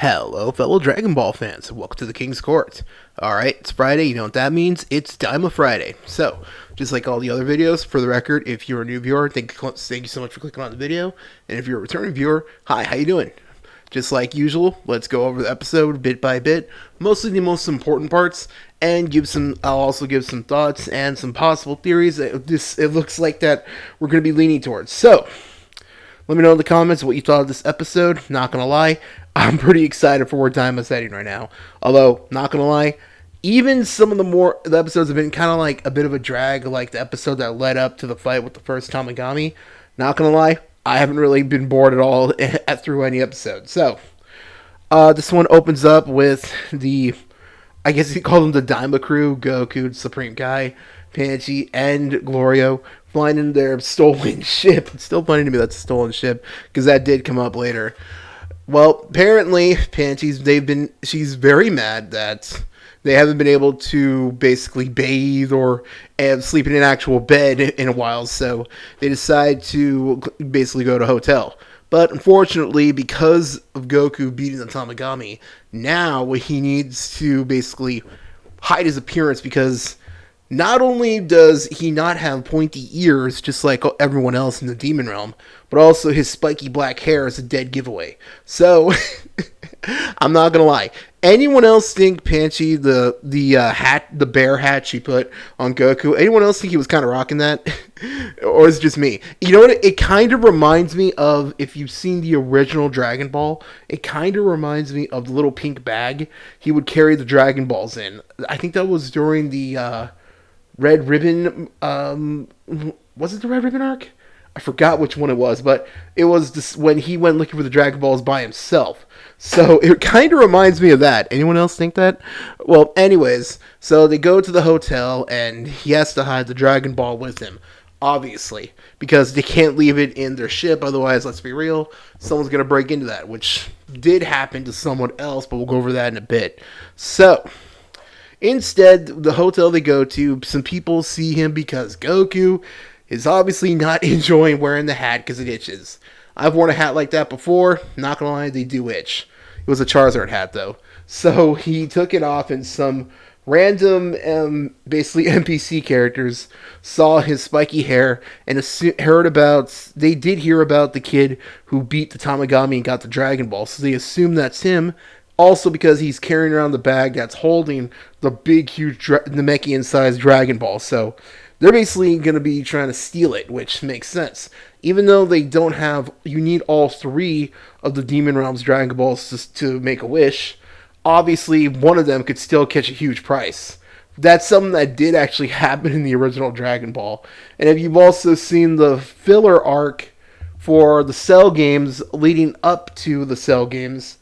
Hello, fellow Dragon Ball fans. Welcome to the King's Court. Alright, it's Friday. You know what that means? It's Daima Friday. So, just like all the other videos, for the record, if you're a new viewer, thank you so much for clicking on the video. And if you're a returning viewer, hi, how you doing? Just like usual, let's go over the episode bit by bit, mostly the most important parts, and I'll also give some thoughts and some possible theories that it looks like that we're going to be leaning towards. So, let me know in the comments what you thought of this episode. Not gonna lie, I'm pretty excited for where time is heading right now. Although, not gonna lie, even some of the episodes have been kind of like a bit of a drag, like the episode that led up to the fight with the first Tamagami. Not gonna lie, I haven't really been bored at all through any episode. So, this one opens up with I guess you call them the Daima crew, Goku, Supreme Kai, Panchi, and Glorio flying in their stolen ship. It's still funny to me that's a stolen ship, because that did come up later. Well, apparently, she's very mad that they haven't been able to basically bathe or sleep in an actual bed in a while, so they decide to basically go to a hotel. But unfortunately, because of Goku beating the Tamagami, now he needs to basically hide his appearance, because not only does he not have pointy ears just like everyone else in the demon realm, but also his spiky black hair is a dead giveaway. So, I'm not gonna lie. Anyone else think Panchi, the bear hat she put on Goku, anyone else think he was kind of rocking that? Or is it just me? You know what? It kind of reminds me of, if you've seen the original Dragon Ball, it kind of reminds me of the little pink bag he would carry the Dragon Balls in. I think that was during the Red Ribbon, was it the Red Ribbon arc? I forgot which one it was, but it was this, when he went looking for the Dragon Balls by himself. So it kind of reminds me of that. Anyone else think that? Well, anyways, so they go to the hotel, and he has to hide the Dragon Ball with him, obviously, because they can't leave it in their ship. Otherwise, let's be real, someone's going to break into that, which did happen to someone else, but we'll go over that in a bit. So, instead, the hotel they go to, some people see him because Goku is obviously not enjoying wearing the hat because it itches. I've worn a hat like that before. Not gonna lie, they do itch. It was a Charizard hat, though. So he took it off, and some random, basically NPC characters saw his spiky hair and they did hear about the kid who beat the Tamagami and got the Dragon Ball. So they assume that's him. Also, because he's carrying around the bag that's holding the big, huge Namekian-sized Dragon Ball. So they're basically going to be trying to steal it, which makes sense. Even though they don't have... You need all three of the Demon Realm's Dragon Balls to make a wish. Obviously, one of them could still catch a huge price. That's something that did actually happen in the original Dragon Ball. And if you've also seen the filler arc for the Cell games leading up to the Cell games...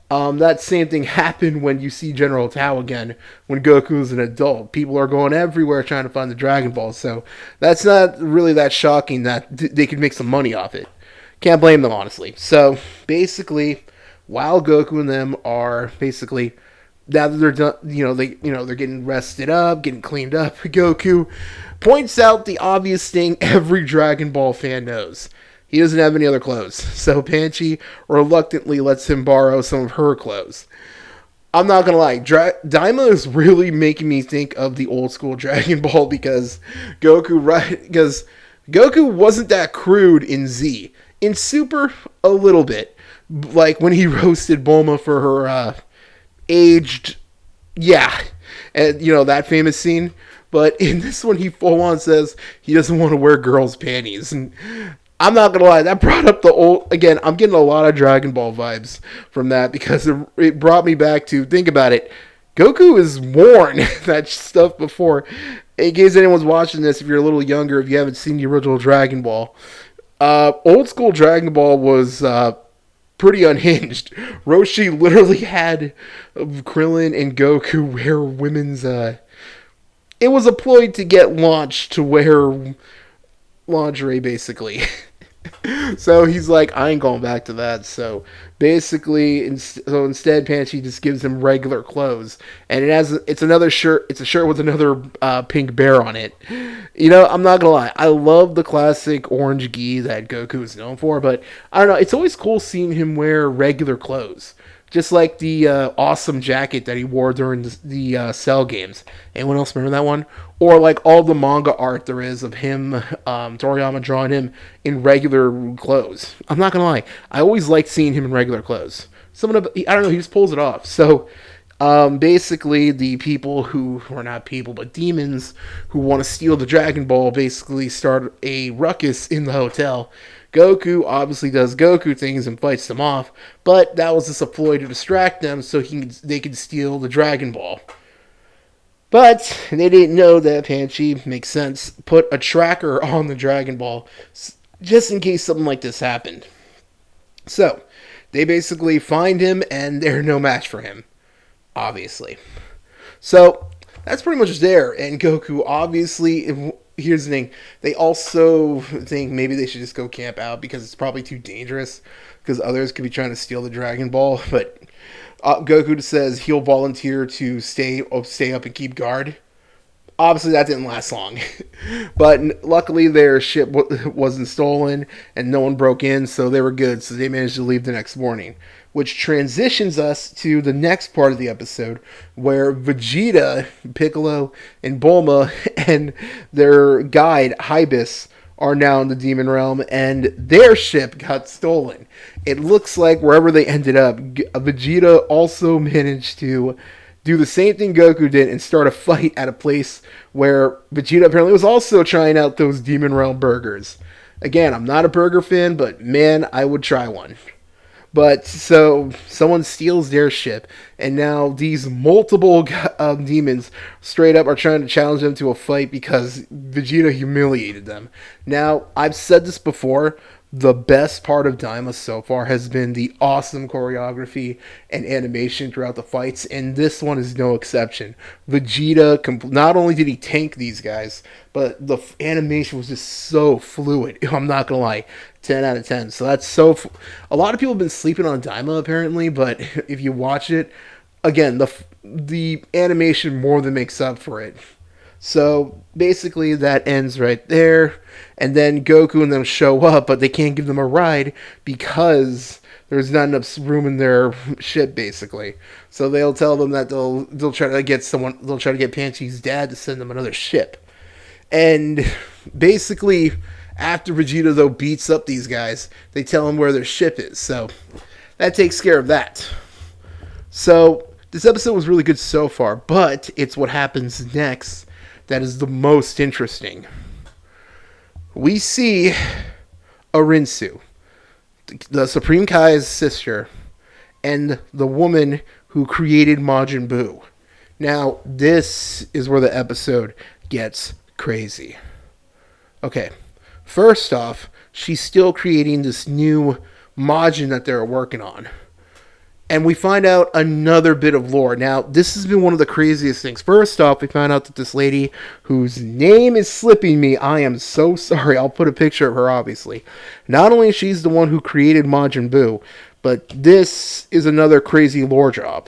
that same thing happened when you see General Tao again, when Goku's an adult. People are going everywhere trying to find the Dragon Ball, so that's not really that shocking that they could make some money off it. Can't blame them, honestly. So, basically, while Goku and them are basically, now that they're done, they're getting rested up, getting cleaned up, Goku points out the obvious thing every Dragon Ball fan knows. He doesn't have any other clothes, so Panchi reluctantly lets him borrow some of her clothes. I'm not gonna lie, Daima is really making me think of the old school Dragon Ball, because Goku wasn't that crude in Z. In Super, a little bit, like when he roasted Bulma for her aged, and that famous scene. But in this one, he full on says he doesn't want to wear girls' panties, and I'm not gonna lie, that brought up the old... Again, I'm getting a lot of Dragon Ball vibes from that, because it brought me back to... Think about it. Goku has worn that stuff before. In case anyone's watching this, if you're a little younger, if you haven't seen the original Dragon Ball, old school Dragon Ball was pretty unhinged. Roshi literally had Krillin and Goku wear women's... It was a ploy to get launched to wear lingerie, basically. So he's like, I ain't going back to that. So basically, instead, Panchi just gives him regular clothes, and it's another shirt. It's a shirt with another pink bear on it. I'm not gonna lie, I love the classic orange gi that Goku is known for, but I don't know. It's always cool seeing him wear regular clothes. Just like the awesome jacket that he wore during the Cell games. Anyone else remember that one? Or like all the manga art there is of him, Toriyama drawing him in regular clothes. I'm not gonna lie, I always liked seeing him in regular clothes. I don't know, he just pulls it off. So basically, the people who are not people, but demons who want to steal the Dragon Ball basically start a ruckus in the hotel. Goku obviously does Goku things and fights them off, but that was just a ploy to distract them so they could steal the Dragon Ball. But they didn't know that Panchi, makes sense, put a tracker on the Dragon Ball just in case something like this happened. So, they basically find him and they're no match for him. Obviously. So, that's pretty much there. And Goku, obviously, here's the thing. They also think maybe they should just go camp out because it's probably too dangerous. Because others could be trying to steal the Dragon Ball. But Goku says he'll volunteer to stay up and keep guard. Obviously, that didn't last long. But luckily, their ship wasn't stolen and no one broke in, so they were good. So they managed to leave the next morning. Which transitions us to the next part of the episode where Vegeta, Piccolo, and Bulma and their guide, Hybis, are now in the demon realm and their ship got stolen. It looks like wherever they ended up, Vegeta also managed to do the same thing Goku did and start a fight at a place where Vegeta apparently was also trying out those Demon Realm burgers. Again, I'm not a burger fan, but man, I would try one. But so someone steals their ship, and now these multiple demons straight up are trying to challenge them to a fight because Vegeta humiliated them. Now, I've said this before. The best part of Daima so far has been the awesome choreography and animation throughout the fights, and this one is no exception. Vegeta, not only did he tank these guys, but the animation was just so fluid. I'm not gonna lie, 10 out of 10. So that's a lot of people have been sleeping on Daima apparently, but if you watch it, again, the animation more than makes up for it. So basically that ends right there. And then Goku and them show up, but they can't give them a ride because there's not enough room in their ship, basically. So they'll tell them that they'll try to get Panchi's dad to send them another ship. And basically, after Vegeta though beats up these guys, they tell him where their ship is. So that takes care of that. So this episode was really good so far, but it's what happens next that is the most interesting. We see Arinsu, the Supreme Kai's sister, and the woman who created Majin Buu. Now, this is where the episode gets crazy. Okay, first off, she's still creating this new Majin that they're working on. And we find out another bit of lore. Now, this has been one of the craziest things. First off, we found out that this lady, whose name is slipping me, I am so sorry. I'll put a picture of her, obviously. Not only she's the one who created Majin Buu, but this is another crazy lore job.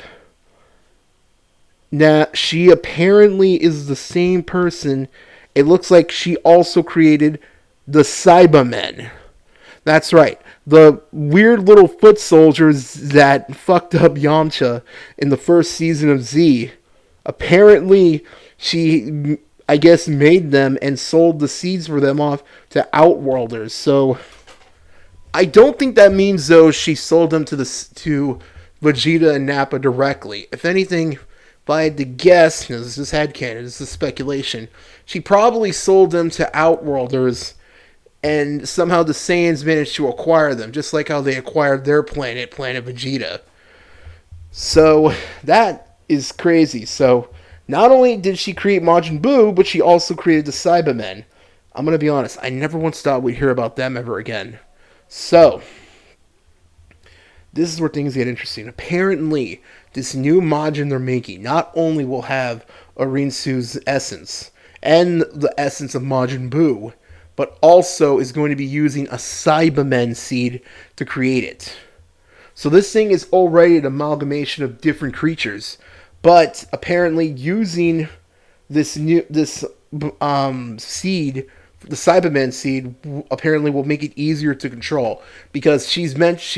Now, she apparently is the same person. It looks like she also created the Cybermen. That's right. The weird little foot soldiers that fucked up Yamcha in the first season of Z. Apparently, she, I guess, made them and sold the seeds for them off to Outworlders. So, I don't think that means, though, she sold them to Vegeta and Nappa directly. If anything, if I had to guess, this is headcanon, this is speculation, she probably sold them to Outworlders, and somehow the Saiyans managed to acquire them, just like how they acquired their planet Vegeta. So, that is crazy. So, not only did she create Majin Buu, but she also created the Cybermen. I'm going to be honest, I never once thought we'd hear about them ever again. So, this is where things get interesting. Apparently, this new Majin they're making not only will have Arinsu's essence, and the essence of Majin Buu, but also is going to be using a Cybermen seed to create it. So this thing is already an amalgamation of different creatures, but apparently using this seed the Cyberman seed apparently will make it easier to control, because she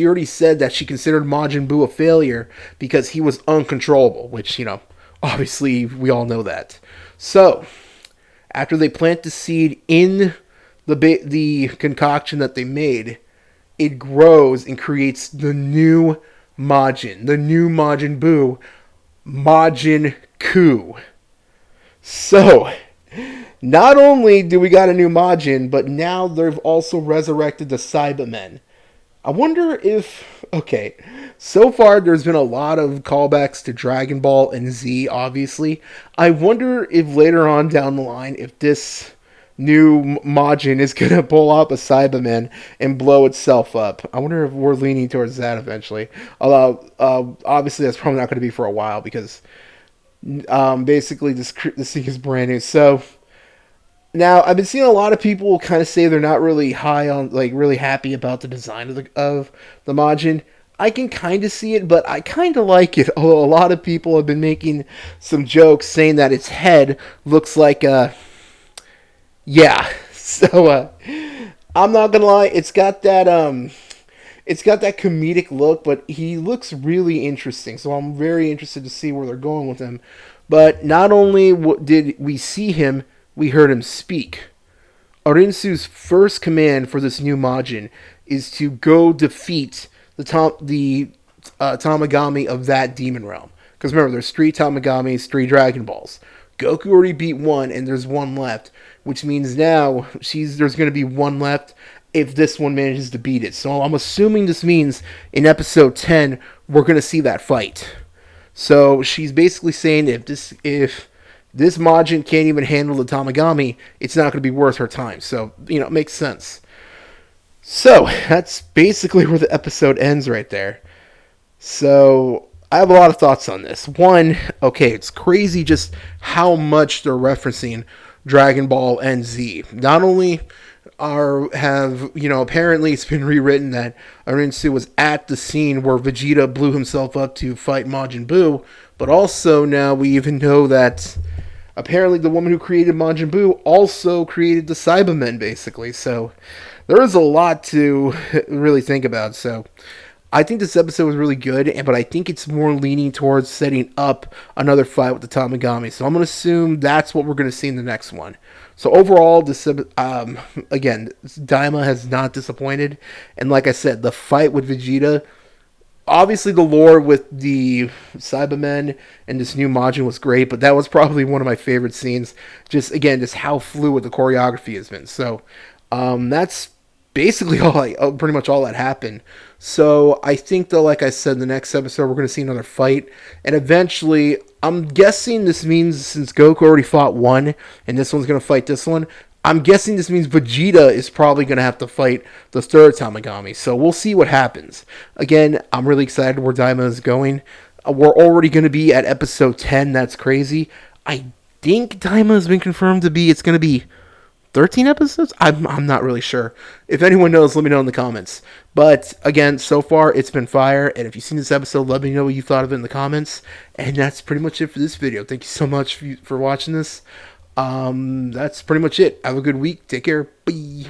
already said that she considered Majin Buu a failure because he was uncontrollable, which, obviously we all know that. So, after they plant the seed in the concoction that they made, it grows and creates the new Majin Buu, Majin Kuu. So, not only do we got a new Majin, but now they've also resurrected the Cybermen. I wonder if... Okay, so far there's been a lot of callbacks to Dragon Ball and Z, obviously. I wonder if later on down the line, if this new Majin is going to pull up a Cyberman and blow itself up. I wonder if we're leaning towards that eventually. Although, obviously that's probably not going to be for a while, because basically this thing is brand new. So... Now, I've been seeing a lot of people kind of say they're not really high on, like, really happy about the design of the Majin. I can kind of see it, but I kind of like it. Although a lot of people have been making some jokes saying that its head looks like a... Yeah. So, I'm not gonna lie, it's got that comedic look, but he looks really interesting. So I'm very interested to see where they're going with him. But not only did we see him, we heard him speak. Arinsu's first command for this new Majin is to go defeat the Tamagami of that demon realm. Because remember, there's 3 Tamagamis, 3 Dragon Balls. Goku already beat 1, and there's 1 left, which means now there's going to be 1 left if this one manages to beat it. So I'm assuming this means in episode 10 we're going to see that fight. So she's basically saying if this Majin can't even handle the Tamagami, it's not going to be worth her time. So, it makes sense. So, that's basically where the episode ends right there. So, I have a lot of thoughts on this. One, okay, it's crazy just how much they're referencing Dragon Ball and Z. Not only apparently it's been rewritten that Arinsu was at the scene where Vegeta blew himself up to fight Majin Buu, but also now we even know that apparently the woman who created Majin Buu also created the Cybermen, basically. So there is a lot to really think about. So I think this episode was really good, but I think it's more leaning towards setting up another fight with the Tamagami. So I'm going to assume that's what we're going to see in the next one. So overall, again, Daima has not disappointed. And like I said, the fight with Vegeta... Obviously, the lore with the Cybermen and this new Majin was great, but that was probably one of my favorite scenes. Just how fluid the choreography has been. So, that's basically pretty much all that happened. So, I think, though, like I said, in the next episode, we're going to see another fight. And eventually, I'm guessing this means, since Goku already fought one, and this one's going to fight this one, I'm guessing this means Vegeta is probably going to have to fight the 3rd Tamagami. So we'll see what happens. Again, I'm really excited where Daima is going. We're already going to be at episode 10. That's crazy. I think Daima has been confirmed to be... It's going to be 13 episodes? I'm not really sure. If anyone knows, let me know in the comments. But again, so far, it's been fire. And if you've seen this episode, let me know what you thought of it in the comments. And that's pretty much it for this video. Thank you so much for watching this. That's pretty much it. Have a good week. Take care. Bye.